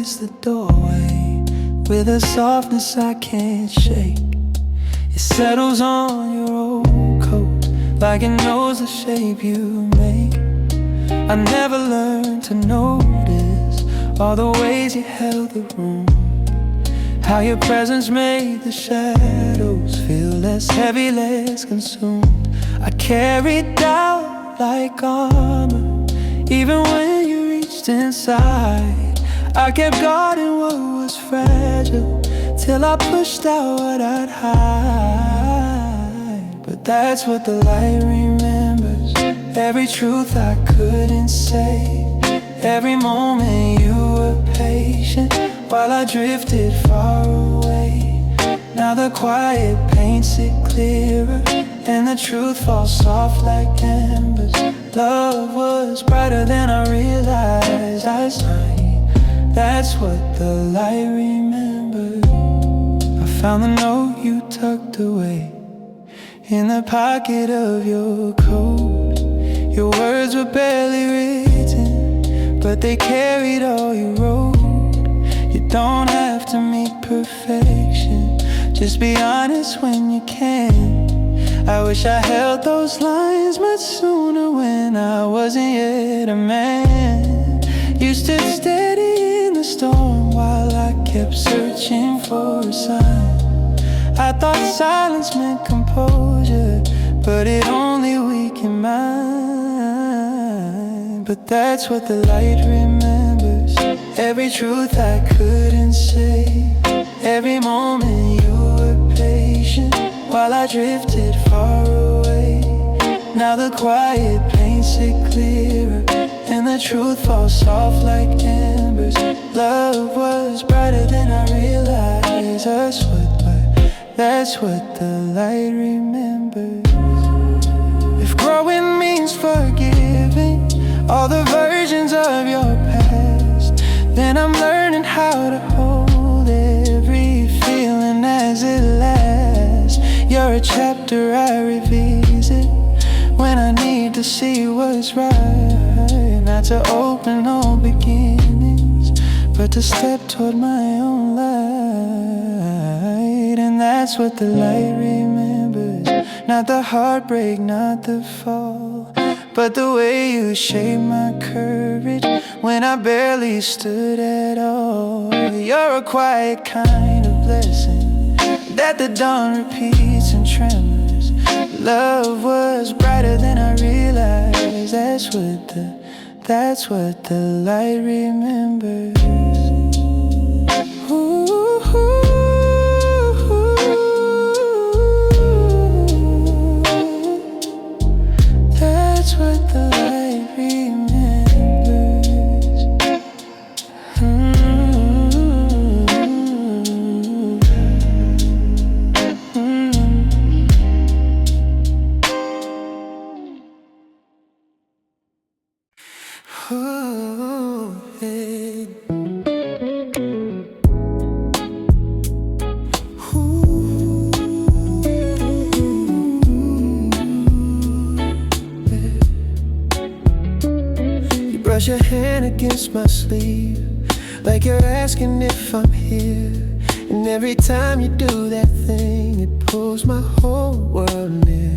is the doorway, with a softness I can't shake. It settles on your old coat like it knows the shape you make. I never learned to notice all the ways you held the room, how your presence made the shadows feel less heavy, less consumed. I carried doubt like armor, even when you reached inside. I kept guarding what was fragile, till I pushed out what I'd hide. But that's what the light remembers, every truth I couldn't say, every moment you were patient while I drifted far away. Now the quiet paints it clearer, and the truth falls soft like embers. Love was brighter than I realized last night. That's what the light remembers. I found the note you tucked away in the pocket of your coat. Your words were barely written, but they carried all you wrote. You don't have to meet perfection, just be honest when you can. I wish I held those lines much sooner, when I wasn't yet a man. You stood steady in the storm while I kept searching for a sign. I thought silence meant composure, but it only weakened mine. But that's what the light remembers, every truth I couldn't say, every moment you were patient while I drifted far away. Now the quiet paints it clearer, and the truth falls soft like embers. Love was brighter than I realized. That's what the light remembers. If growing means forgiving all the versions of your past, then I'm learning how to hold every feeling as it lasts. You're a chapter I revisit when I need to see what's right. Not to open all beginnings, but to step toward my own light. And that's what the light remembers, not the heartbreak, not the fall, but the way you shaped my courage when I barely stood at all. You're a quiet kind of blessing that the dawn repeats and tremors. Love was brighter than I realized. That's what the light remembers. That's what the light remembers. Brush your hand against my sleeve, like you're asking if I'm here. And every time you do that thing, it pulls my whole world near.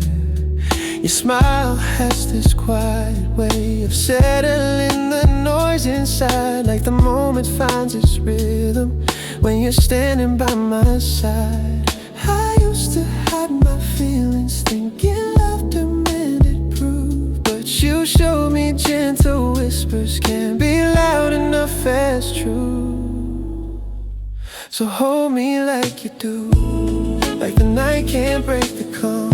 Your smile has this quiet way of settling the noise inside, like the moment finds its rhythm when you're standing by my side. I used to hide my feelings, thinking love demanded proof, but you showed me gentle whispers can be loud enough as true. So hold me like you do, like the night can't break the calm,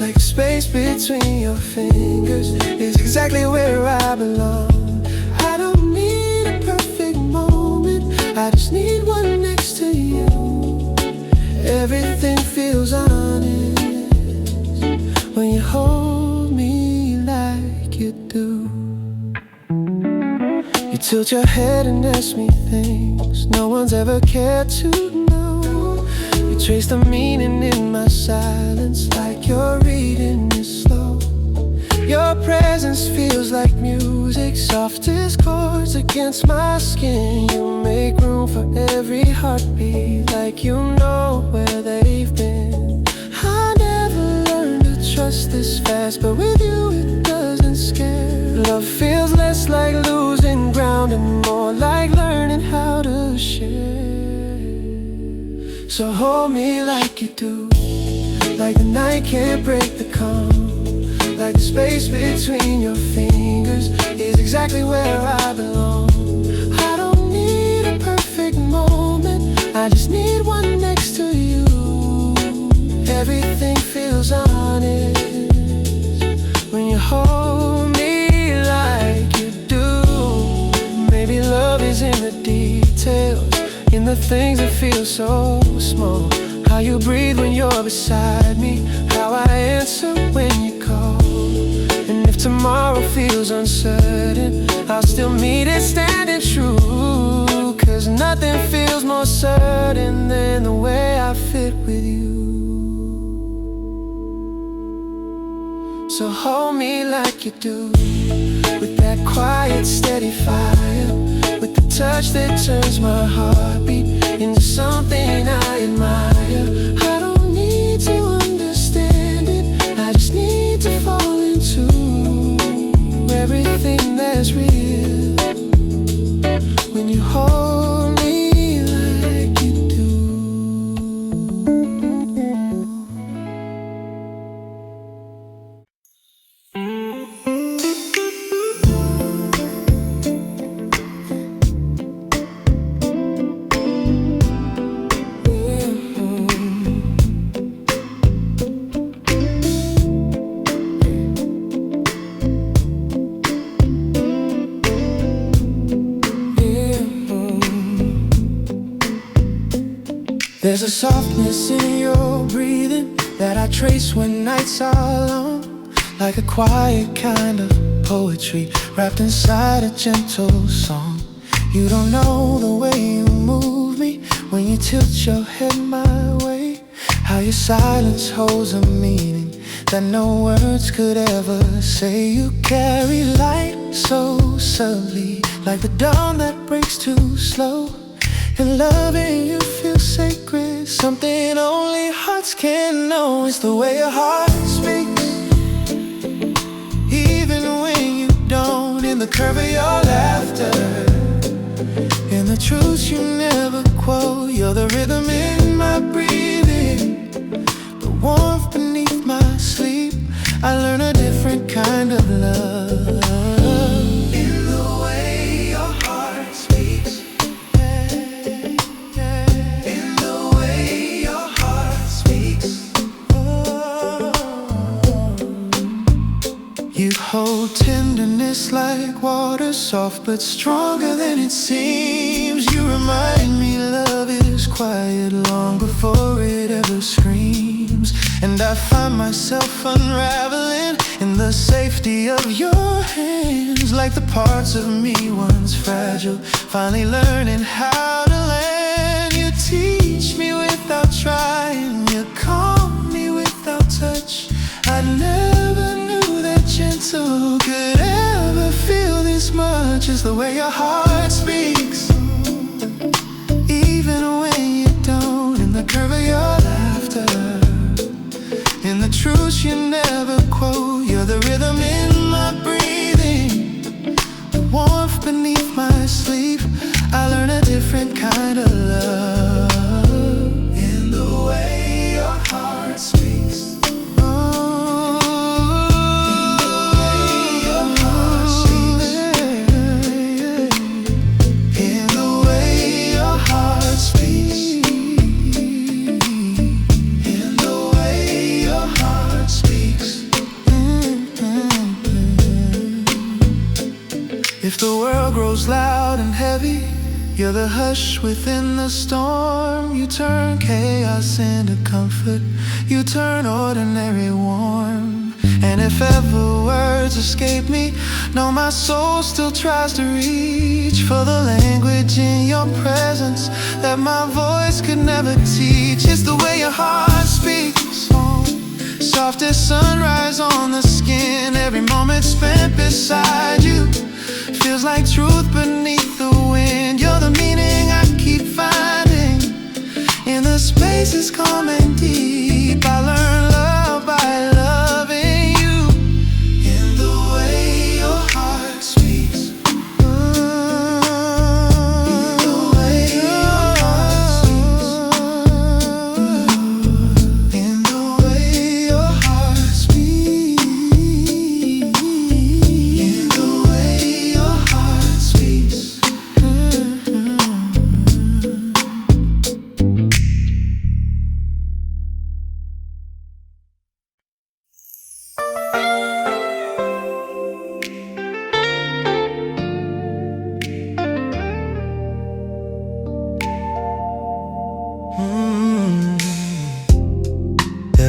like space between your fingers is exactly where I belong. I don't need a perfect moment, I just need one next to you. Everything feels honest when you hold me like you do. You tilt your head and ask me things no one's ever cared to know. You trace the meaning in my silence, like you're reading it slow. Your presence feels like music, soft as chords against against my skin. You make room for every heartbeat, like you know where they've been. I never learned to trust this fast, but with you it doesn't scare. Love feels less like losing ground and more like learning how to share. So hold me like you do, like the night can't break the calm, like the space between your fingers is exactly where I belong. I don't need a perfect moment, I just need one next to you. Everything feels honest when you hold me like you do. Maybe love is in the details, in the things that feel so small. How you breathe when you're beside me, how I answer when you call. And if tomorrow feels uncertain, I'll still meet it standing true. Cause nothing feels more certain than the way I fit with you. So hold me like you do, with that quiet steady fire, with the touch that turns my heartbeat into something I admire. I don't need to understand it, I just need to fall into everything that's real when you hold me like you do. There's a softness in your breathing that I trace when nights are long, like a quiet kind of poetry wrapped inside a gentle song. You don't know the way you move me when you tilt your head my way, how your silence holds a meaning that no words could ever say. You carry light so subtly, like the dawn that breaks too slow. And loving you feels sacred, something only hearts can know. It's the way your heart speaks, even when you don't. In the curve of your laughter, in the truths you never quote. You're the rhythm in my breathing, the warmth beneath my sleep. I learn a different kind of love. You hold tenderness like water, soft but stronger than it seems. You remind me love is quiet long before it ever screams. And I find myself unraveling in the safety of your hands, like the parts of me once fragile, finally learning how to land. You teach me without trying, you calm me without touch. I never knew that gentle could ever feel this much. It's the way your heart speaks, even when you don't. In the curve of your laughter, in the truths you never quote. You're the rhythm in my breathing, the warmth beneath my sleep. I learn a different kind of love in the way your heart speaks. If the world grows loud and heavy, you're the hush within the storm. You turn chaos into comfort, you turn ordinary warm. And if ever words escape me, no, my soul still tries to reach for the language in your presence that my voice could never teach. It's the way your heart speaks, soft as sunrise on the skin. Every moment spent beside you feels like truth beneath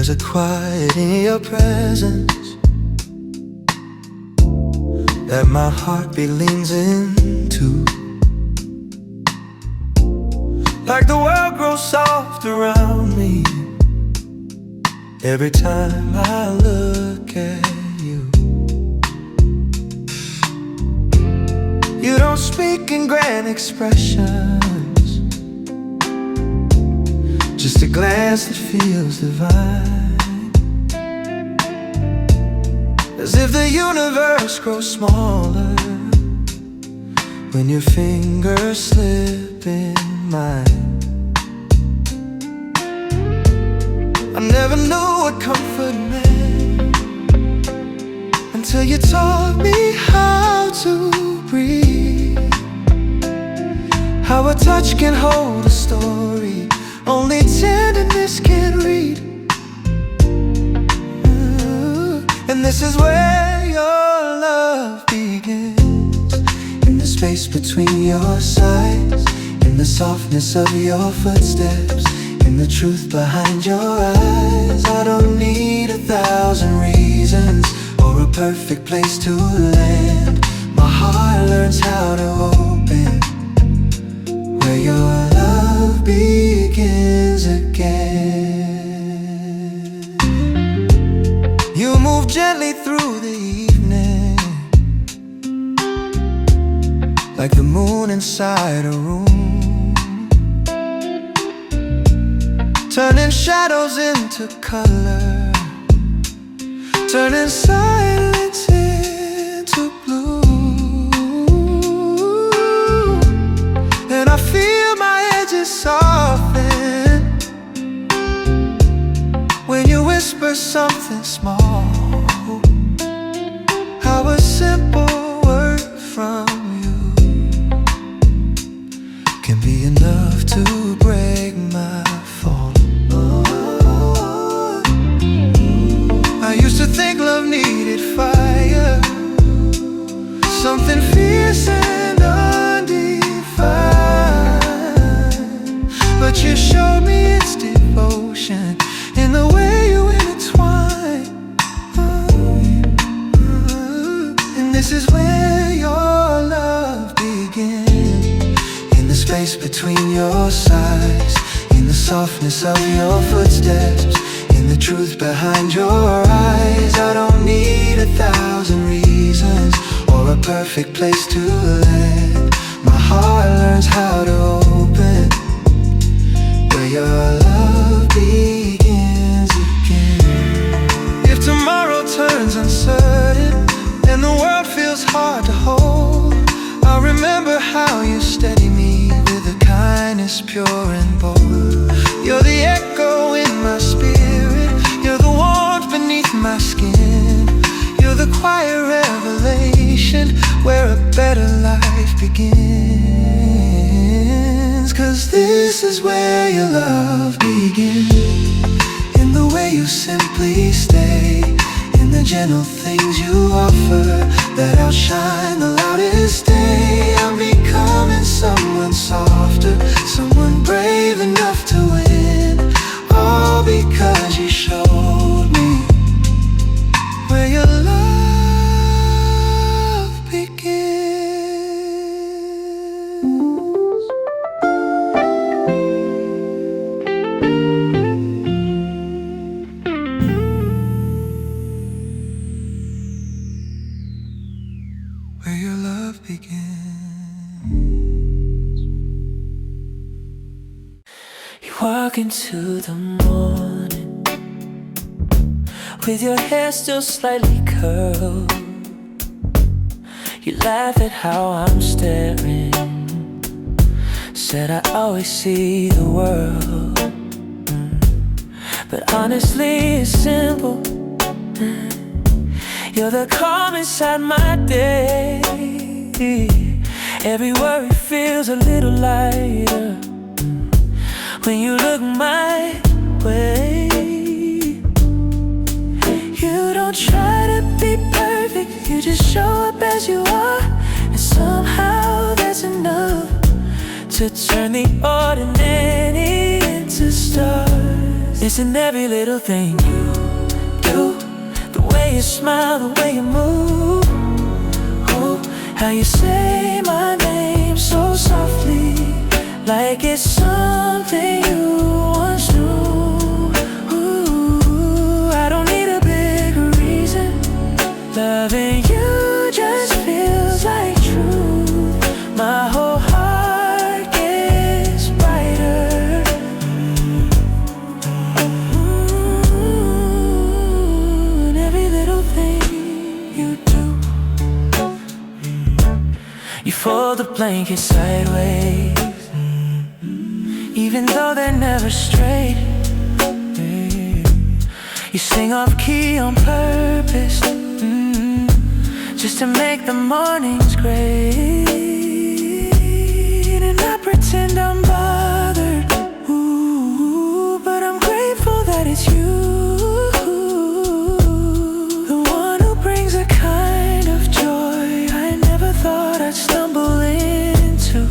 There's a quiet in your presence that my heartbeat leans into. Like the world grows soft around me every time I look at you. You don't speak in grand expressions, just a glance that feels divine. As if the universe grows smaller when your fingers slip in mine. I never knew what comfort meant until you taught me how to breathe. How a touch can hold a story only tenderness can read. And this is where your love begins, in the space between your sides, in the softness of your footsteps, in the truth behind your eyes. I don't need 1,000 reasons or a perfect place to land. My heart learns how to open where your love begins again. You move gently through the evening, like the moon inside a room, turning shadows into color, turning silence into blue. And I feel my edges soften when you whisper something small. How a simple word from you can be enough to break my fall. I used to think love needed fire, something fierce and undefined. But you showed me its devotion in the way you intertwine. And this is where your love begins, in the space between your sides, in the softness of your footsteps, in the truth behind your eyes. I don't need 1,000 reasons or a perfect place to land. My heart learns how to open where your love begins again. If tomorrow turns uncertain and the world feels hard to hold, I'll remember how you steady me with a kindness pure and bold. You're the echo in my spirit, you're the warmth beneath my skin, you're the quiet revelation where a better life begins. 'Cause this is where your love begins, in the way you simply stay, in the gentle things you offer that outshine the loudest day. I'm becoming someone softer, someone brave enough to win, all because you showed me where your love begins. Where your love begins. You walk into the morning with your hair still slightly curled. You laugh at how I'm staring, said I always see the world, but honestly it's simple. You're the calm inside my day. Every worry feels a little lighter when you look my way. You don't try to be perfect, you just show up as you are, and somehow that's enough to turn the ordinary into stars. It's in every little thing you do, the way you smile, the way you move. Ooh, how you say my name so softly, like it's something you once knew. Ooh, I don't need a big reason. Loving you just feels like truth. My whole heart gets brighter. Ooh, and every little thing you do. You fold the blanket sideways, even though they're never straight. You sing off key on purpose, just to make the mornings great. And I pretend I'm bothered, ooh, but I'm grateful that it's you, the one who brings a kind of joy I never thought I'd stumble into.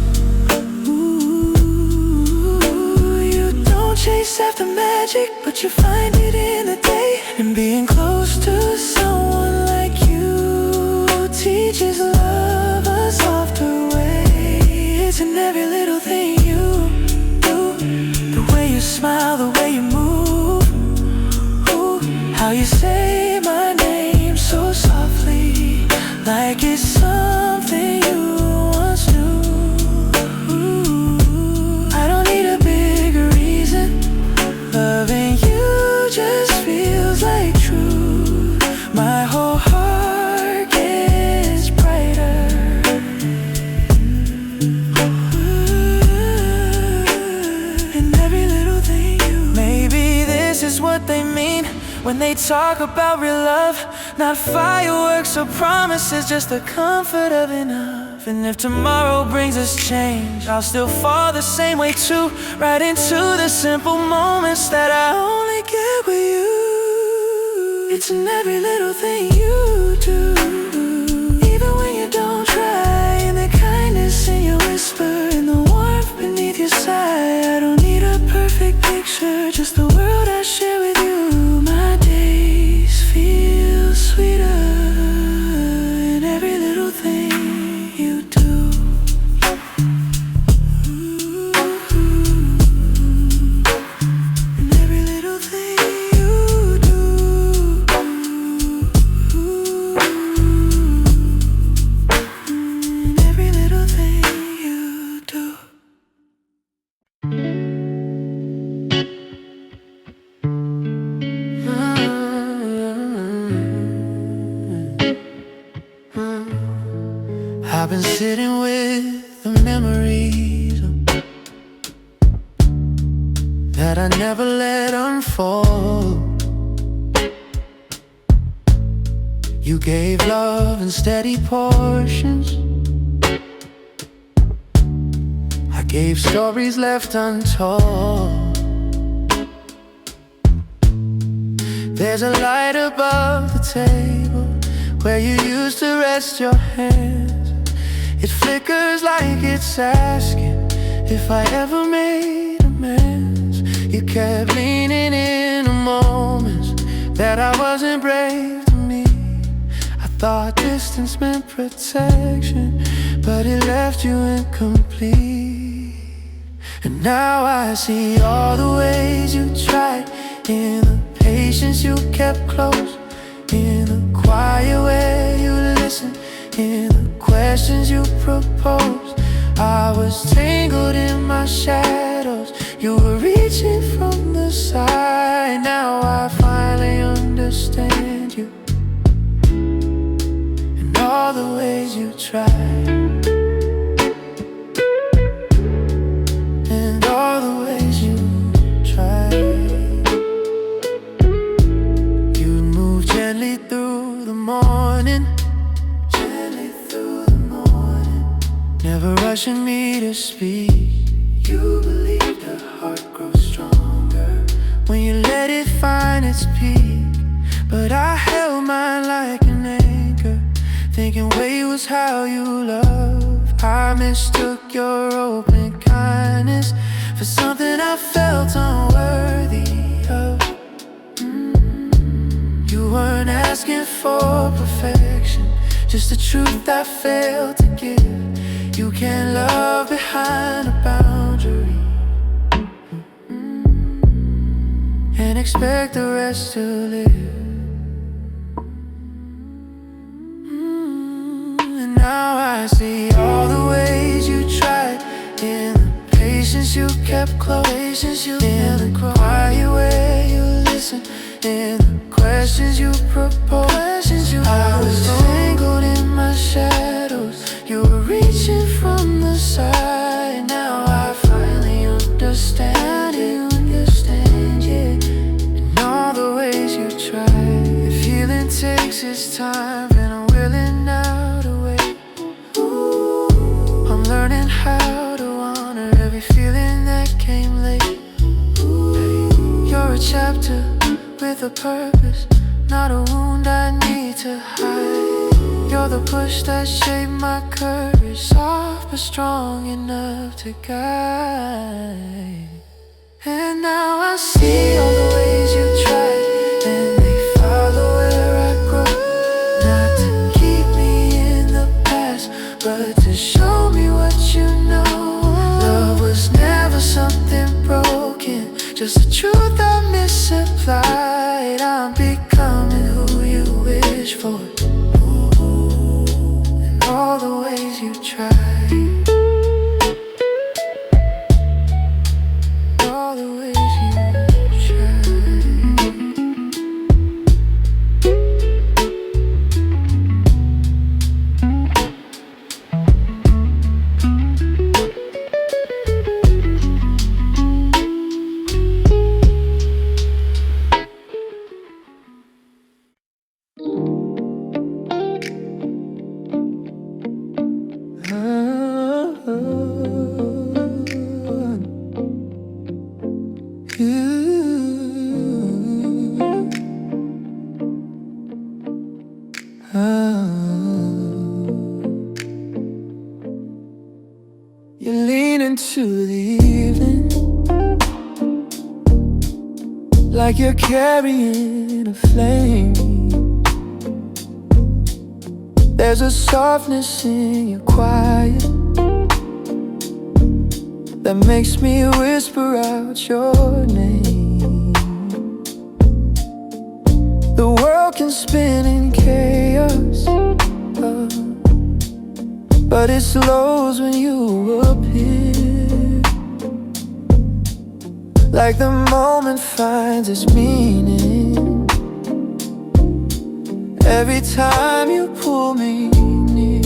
Chase after magic, but you find it in the day. And being close to someone like you teaches love a softer way. It's in every little thing you do, the way you smile, the way you move. Ooh, how you say my name so softly, like it's something you once knew. Ooh, I don't need a bigger reason. Loving you just feels like truth. My whole heart gets brighter. Ooh, and every little thing you. Maybe this is what they mean when they talk about real love. Not fireworks or promises, just the comfort of enough. And if tomorrow brings us change, I'll still fall the same way too, right into the simple moments that I only get with you. It's in every little thing you do, even when you don't try. In the kindness in your whisper, in the warmth beneath your sigh. I don't need a perfect picture, just the world I share with you. My days feel sweeter in every little thing you do. And every little thing you do. And every little thing you do. I've been sitting with the memories that I never let unfold. You gave love in steady portions. I gave stories left untold. There's a light above the table where you used to rest your hands. It flickers like it's asking if I ever made amends. You kept leaning in the moments that I wasn't brave to meet. I thought distance meant protection, but it left you incomplete. And now I see all the ways you tried, in the patience you kept close, in the quiet way you listened, in the questions you proposed. I was tangled in my shadows, you were reaching from the side. Now I finally understand you, and all the ways you tried, and all the ways you tried. You'd move gently through the morning, never rushing me to speak. You believed a heart grows stronger when you let it find its peak. But I held mine like an anchor, thinking wait was how you love. I mistook your open kindness for something I felt unworthy of. weren't asking for perfection, just the truth I failed to give. You can't love behind a boundary and expect the rest to live. And now I see all the ways you tried, in the patience you kept close, in the quiet way you listened, in the questions you proposed. I was tangled in my shadows, you were reaching from the side. Now I finally understand yeah. And all the ways you tried. If healing takes its time, and I'm willing now to wait. I'm learning how to honor every feeling that came late. You're a chapter with a purpose, not a wound I need to hide. You're the push that shaped my courage, soft but strong enough to guide. And now I see all the ways you tried, and they follow where I grow. Not to keep me in the past, but to show me what you know. Love was never something broken, just the truth I misapplied. I'm becoming who you wish for, and all the ways you tried, all the ways you tried. You lean into the evening like you're carrying a flame. There's a softness in your quiet that makes me whisper out your name. The world can spin in chaos, but it slows when you appear. Like the moment finds its meaning every time you pull me near.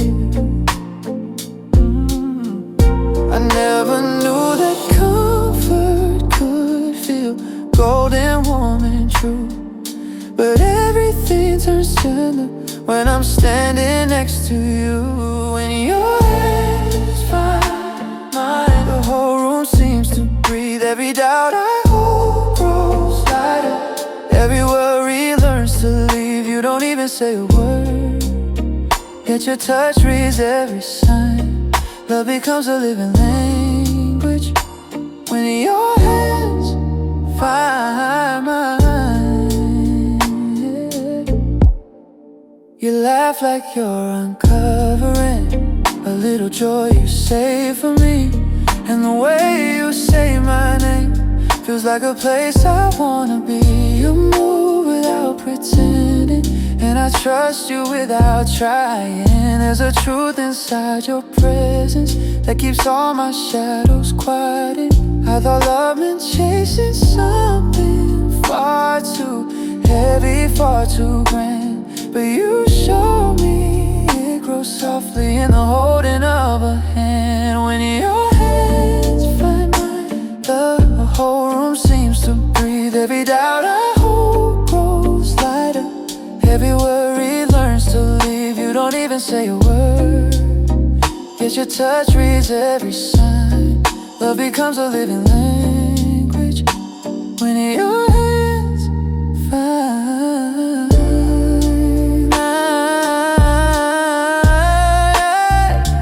I never knew that comfort could feel golden, warm and true, but everything turns tender when I'm standing next to you. When your hands find mine, the whole room seems to breathe. Every doubt I hold grows lighter, every worry learns to leave. You don't even say a word, yet your touch reads every sign. Love becomes a living language when your hands find mine, yeah. You laugh like you're uncovering a little joy you save for me. And the way you say my name feels like a place I wanna be. You move without pretending, and I trust you without trying. There's a truth inside your presence that keeps all my shadows quieted. I thought love meant chasing something far too heavy, far too grand, but you show me it grows softly in the holding of a hand. When your hands find mine, the whole room seems to breathe. Every doubt I hold grows lighter, every worry learns to leave. You don't even say a word, yet your touch reads every sign. Love becomes a living language when your hands find mine.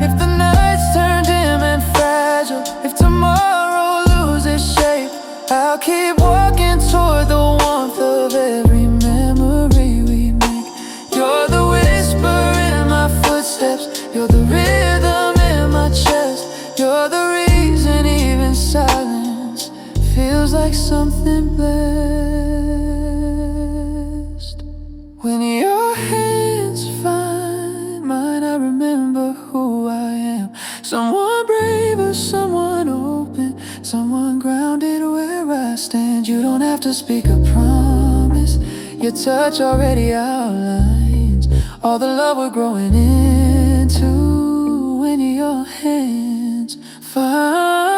If the nights turn dim and fragile, if tomorrow loses shape, I'll keep walking toward the warmth of every memory we When your hands find mine, I remember who I am. Someone brave or someone open, someone grounded where I stand. You don't have to speak a promise, your touch already outlines all the love we're growing into. When your hands find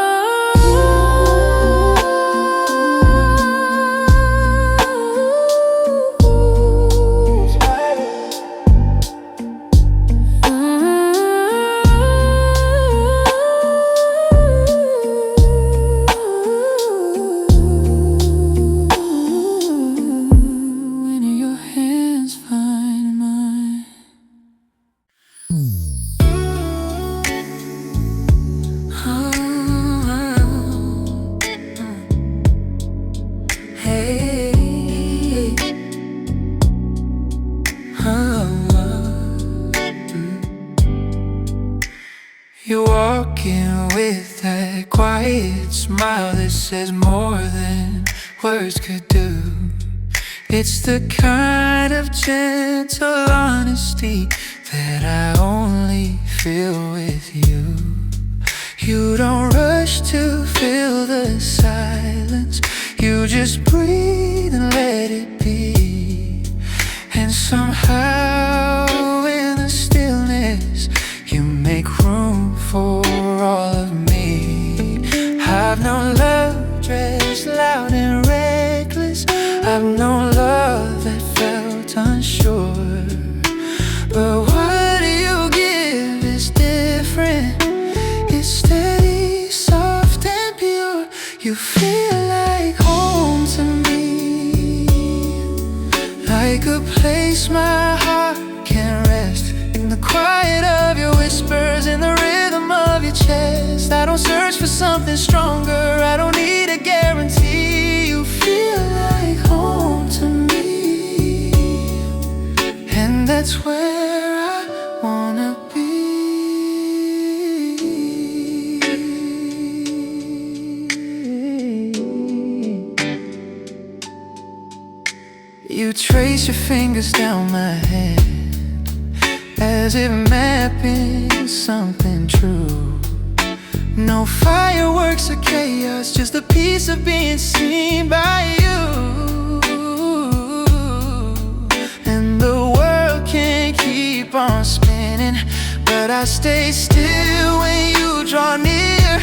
you're walking with that quiet smile that says more than words could do. It's the kind of gentle honesty that I only feel with you. You don't rush to fill the silence, you just breathe and let it be. And somehow in the stillness you make room for all of me. I've known love dressed loud and reckless, I've known love that felt unsure. But what you give is different, it's steady, soft and pure. You feel like home to me, like a place my heart can rest. In the quiet of your whispers, in the rhythm of your chest. I don't search for something stronger, I don't need a guarantee. You feel like home to me, and that's where I wanna be. You trace your fingers down my head, as if mapping something true. No fireworks or chaos, just a piece of being seen by you. And the world can keep on spinning, but I stay still when you draw near.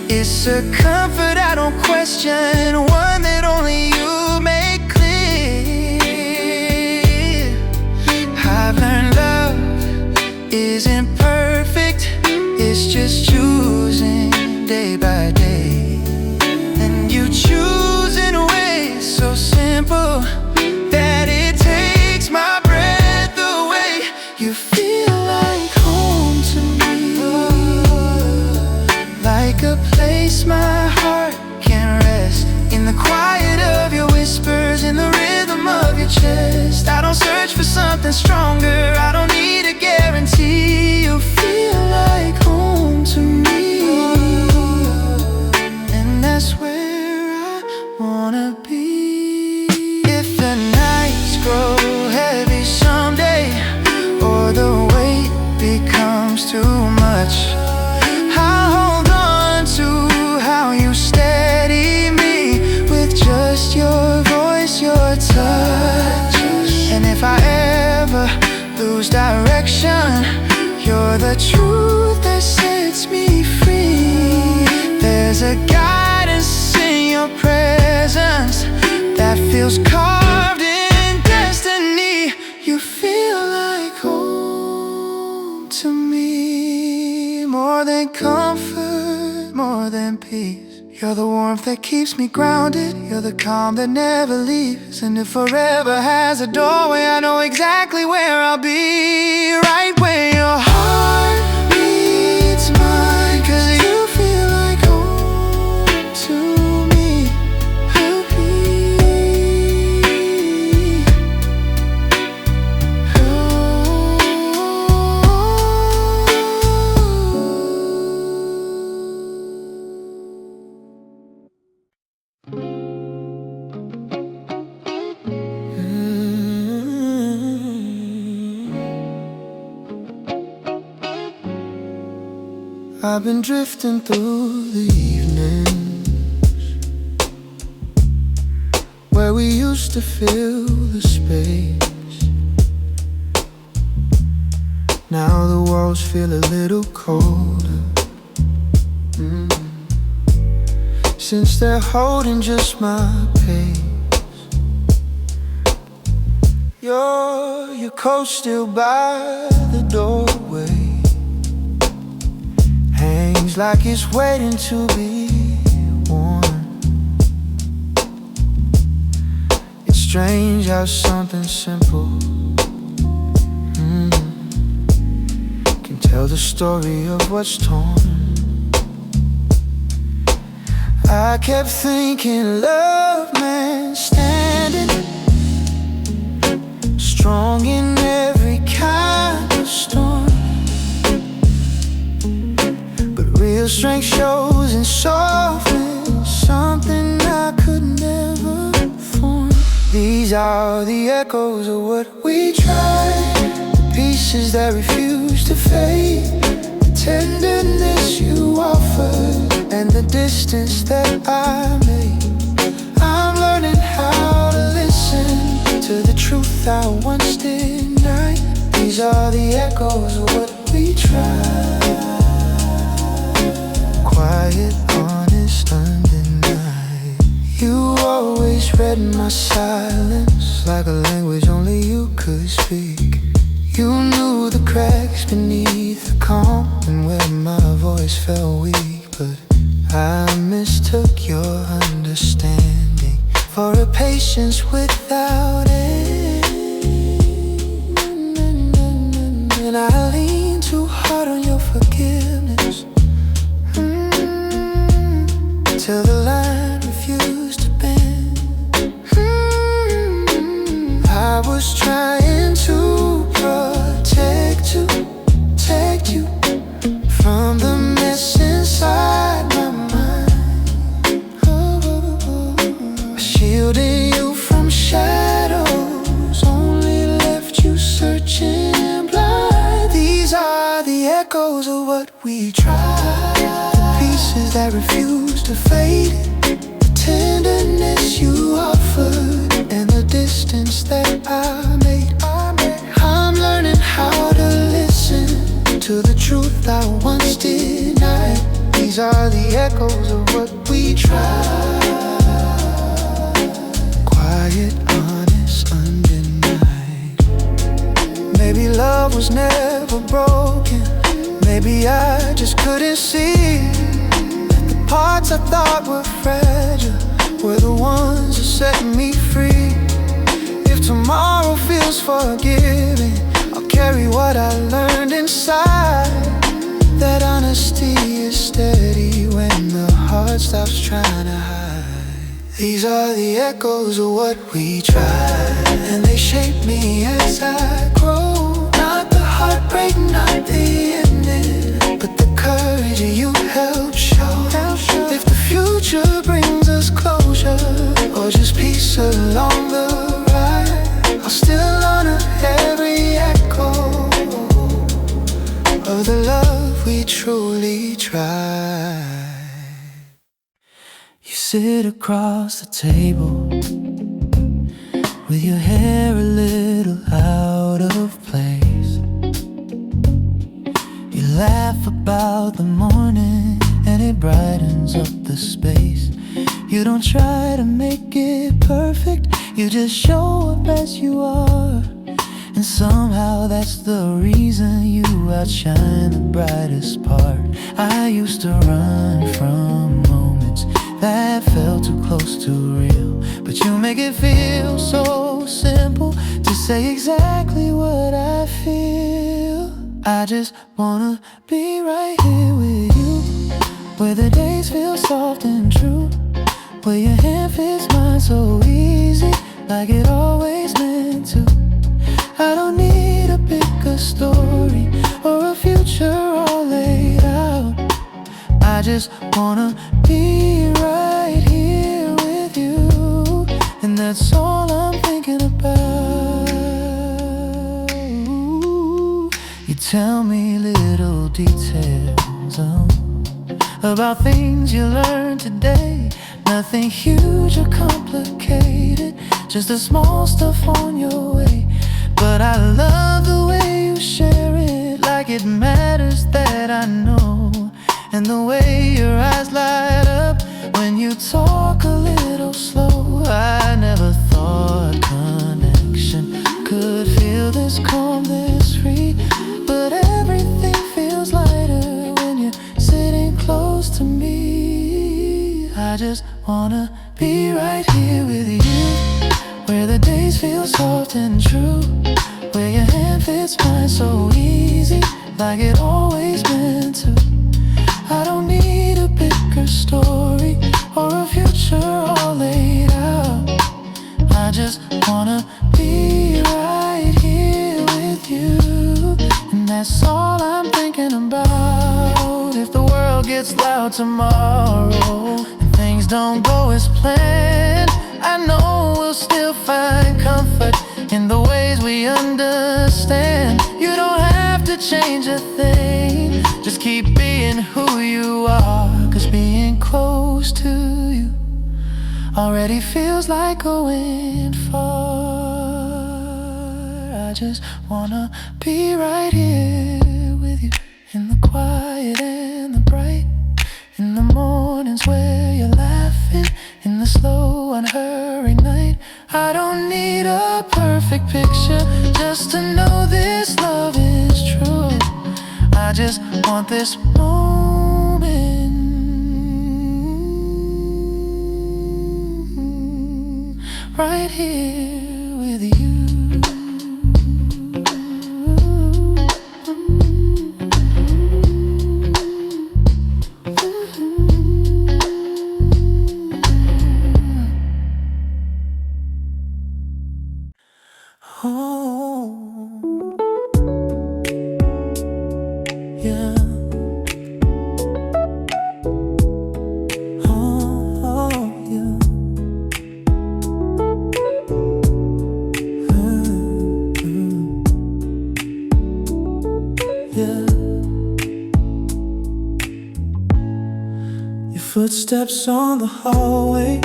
It's a comfort I don't question, one that only you make clear. I've learned love isn't perfect, it's just choosing day by day. And you choose in ways so simple that it takes my breath away. You feel like home to me, like a place my heart can rest. In the quiet of your whispers, in the rhythm of your chest. I don't search for something stronger, I don't need a guarantee. You feel like home to me, and that's where I wanna be. If the nights grow heavy someday, or the weight becomes too much, I'll hold on to how you steady me with just your voice, your touch. And if I ever lose direction, you're the truth that sets me free. There's a guidance in your presence that feels carved in destiny. You feel like home to me, more than comfort, more than peace. You're the warmth that keeps me grounded, you're the calm that never leaves. And if forever has a doorway, I know exactly where I'll be, right where your heart meets mine. 'Cause you feel like home to me. I've been drifting through the evenings where we used to fill the space. Now the walls feel a little colder, since they're holding just my pace. Your coat still by the doorway, hangs like it's waiting to be worn. It's strange how something simple can tell the story of what's torn. I kept thinking, love man standing strong in every kind of storm, but real strength shows in softness, something I could never form. These are the echoes of what we tried, the pieces that refuse to fade, the tenderness you offered, and the distance that I made. I'm learning how to listen to the truth I once denied. These are the echoes of what we tried. Quiet, honest, undenied. You always read my silence like a language only you could speak. You knew the cracks beneath the calm and where my voice felt weak, but I mistook your understanding for a patience without end. And I leaned too hard on your forgiveness, till the line refused to bend. I was trying to protect you from the mess inside my mind. Shielding you from shadows, only left you searching blind. These are the echoes of what we tried, the pieces that refuse to fade, the tenderness you offered, and the distance that I made. I'm learning how to listen to the truth I once denied. These are the echoes of what we tried. Quiet, honest, undenied. Maybe love was never broken. Maybe I just couldn't see that the parts I thought were fragile were the ones that set me free. If tomorrow feels forgiving, I'll carry what I learned inside. That honesty is steady when the heart stops trying to hide. These are the echoes of what we tried, and they shape me as I grow. Not the heartbreak, not the ending, but the courage you help show. If the future brings us closure, or just peace along the ride, I'll still honor every echo of the love we truly tried. You sit across the table with your hair a little out of place. You laugh about the morning and it brightens up the space. You don't try to make it perfect, you just show up as you are. And somehow that's the reason you outshine the brightest part. I used to run from moments that felt too close to real, but you make it feel so simple to say exactly what I feel. I just wanna be right here with you, where the days feel soft and true, where your hand fits mine so easy, like it always meant to. I don't need a bigger story or a future all laid out. I just wanna be right here with you, and that's all I'm thinking about. You tell me little details about things you learned today. Nothing huge or complicated, just the small stuff on your way. But I love the way you share it, like it matters that I know. And the way your eyes light up when you talk a little slow. I never thought connection could feel this calm, this free. But everything feels lighter when you're sitting close to me. I just wanna be right here with you, where the days feel soft and true, where your hand fits mine so easy, like it always meant to. I don't need a bigger story or a future all laid out. I just wanna be right here with you, and that's all I'm thinking about. If the world gets loud tomorrow and things don't go as planned, I know we'll still find comfort in the ways we understand. You don't have to change a thing, just keep being who you are. 'Cause being close to you already feels like going far. I just wanna be right here with you, in the quiet and the bright, in the mornings where you're laughing, in the slow unhurried night. I don't need a perfect picture just to know this love is true. I just want this moment right here with you. Oh, yeah. Oh, yeah. Yeah. Your footsteps on the hallway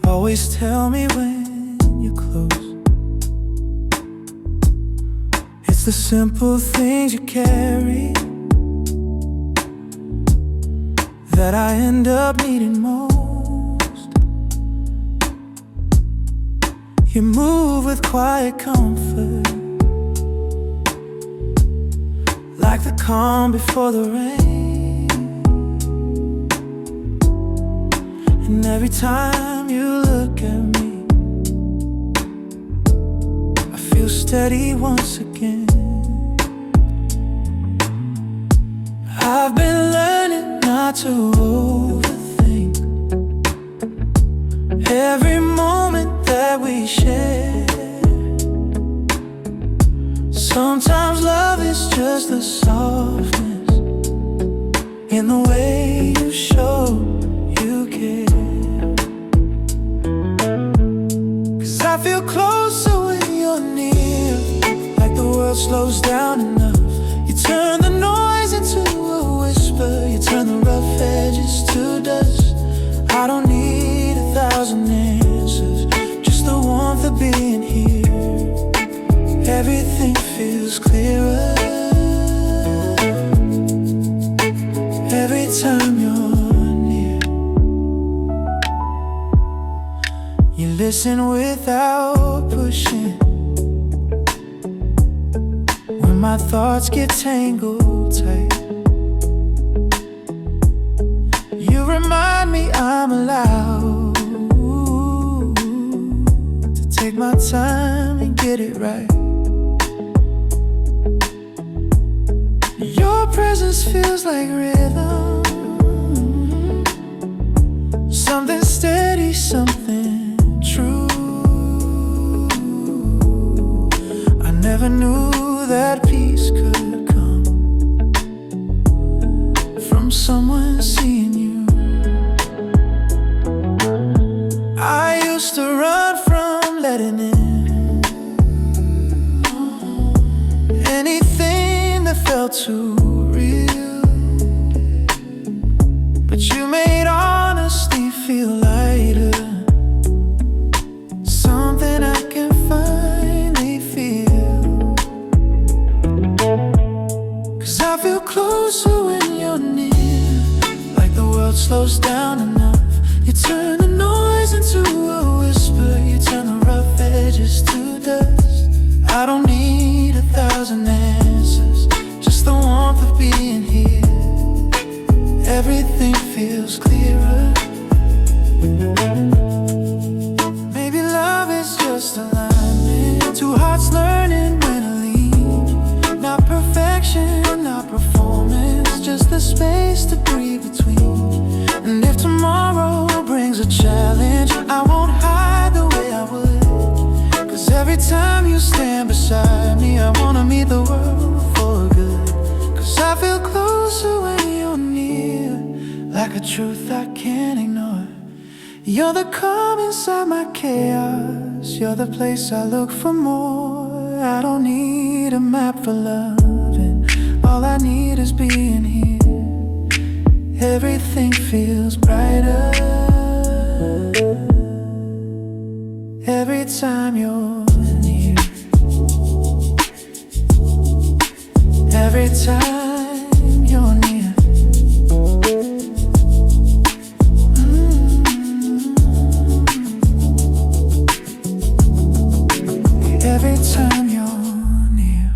always tell me when you're close. It's the simple things you carry that I end up needing most. You move with quiet comfort, like the calm before the rain. And every time you look at me, I feel steady once again. I've been learning not to overthink every moment that we share. Sometimes love is just the softness in the way you show you care. 'Cause I feel closer when you're near, like the world slows down enough. You turn the noise into a whisper, you turn the rough edges to dust. I don't need 1,000 answers, just the warmth of being here. Everything feels clearer every time you're near. You listen without pushing when my thoughts get tangled tight. You remind me I'm allowed to take my time and get it right. Your presence feels like rhythm, something steady, something true. I never knew that peace could come from someone seeing you. I used to run from letting in, too real, but you made honesty feel lighter, something I can finally feel. 'Cause I feel closer when you're near, like the world slows down enough. You turn the noise into a whisper, you turn the rough edges to dust. I don't need 1,000 answers, just the warmth of being here. Everything feels clearer. Maybe love is just alignment, two hearts learning when to leave. Not perfection, not performance, just the space to breathe between. And if tomorrow brings a challenge, I won't hide the way I would. 'Cause every time you stand beside me, I wanna meet the world for good. 'Cause I feel closer when you're near, like a truth I can't ignore. You're the calm inside my chaos, you're the place I look for more. I don't need a map for loving, all I need is being here. Everything feels brighter every time you're near. Every time you're near. Every time you're near.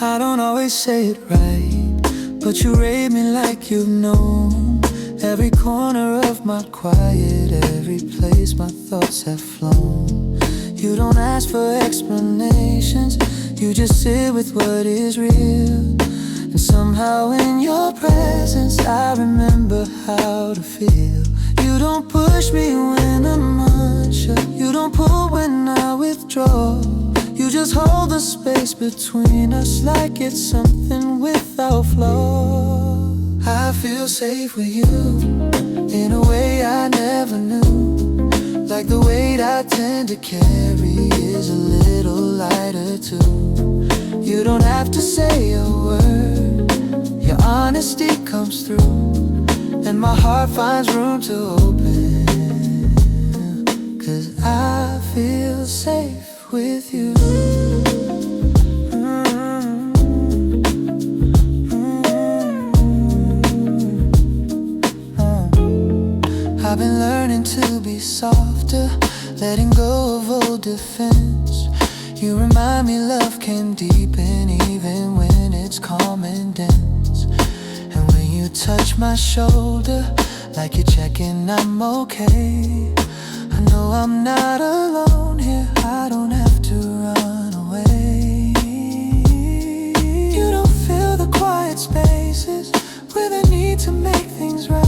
I don't always say it right, but you rate me like you've known every corner of my quiet, every place my thoughts have flown. You don't ask for explanations, you just sit with what is real. And somehow in your presence I remember how to feel. You don't push me when I'm unsure, you don't pull when I withdraw. You just hold the space between us like it's something without flaw. I feel safe with you in a way I never knew. Like the weight I tend to carry is a little lighter too. You don't have to say a word, your honesty comes through, and my heart finds room to open. 'Cause I feel safe with you. I've been learning to be softer, letting go of old defense. You remind me love can deepen even when it's calm and dense. And when you touch my shoulder, like you're checking I'm okay, I know I'm not alone here, I don't have to run away. You don't fill the quiet spaces with a need to make things right.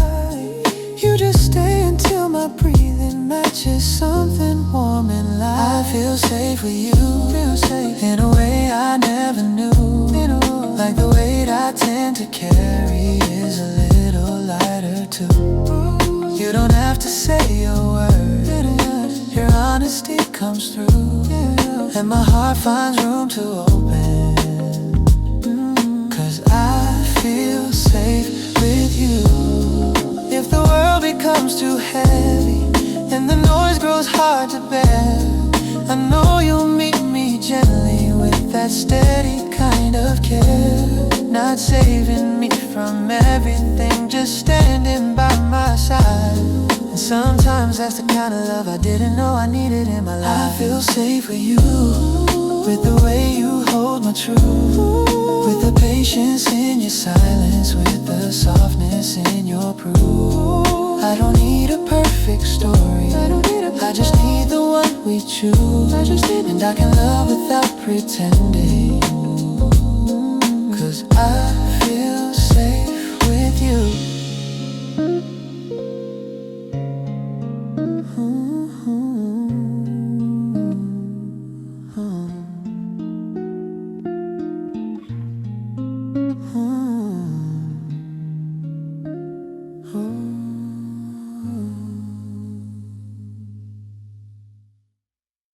You just stay until my breathing matches something warm and light. I feel safe with you, feel safe in a way I never knew. Like the weight I tend to carry is a little lighter too. You don't have to say a word, your honesty comes through, and my heart finds room to open. 'Cause I feel safe with you. If the world becomes too heavy and the noise grows hard to bear, I know you'll meet me gently with that steady kind of care. Not saving me from everything, just standing by my side. And sometimes that's the kind of love I didn't know I needed in my life. I feel safe with you, with the way you hold my truth, with the patience in your silence, with the softness in your proof. I don't need a perfect story, I just need the one we choose. And I can love without pretending, 'cause I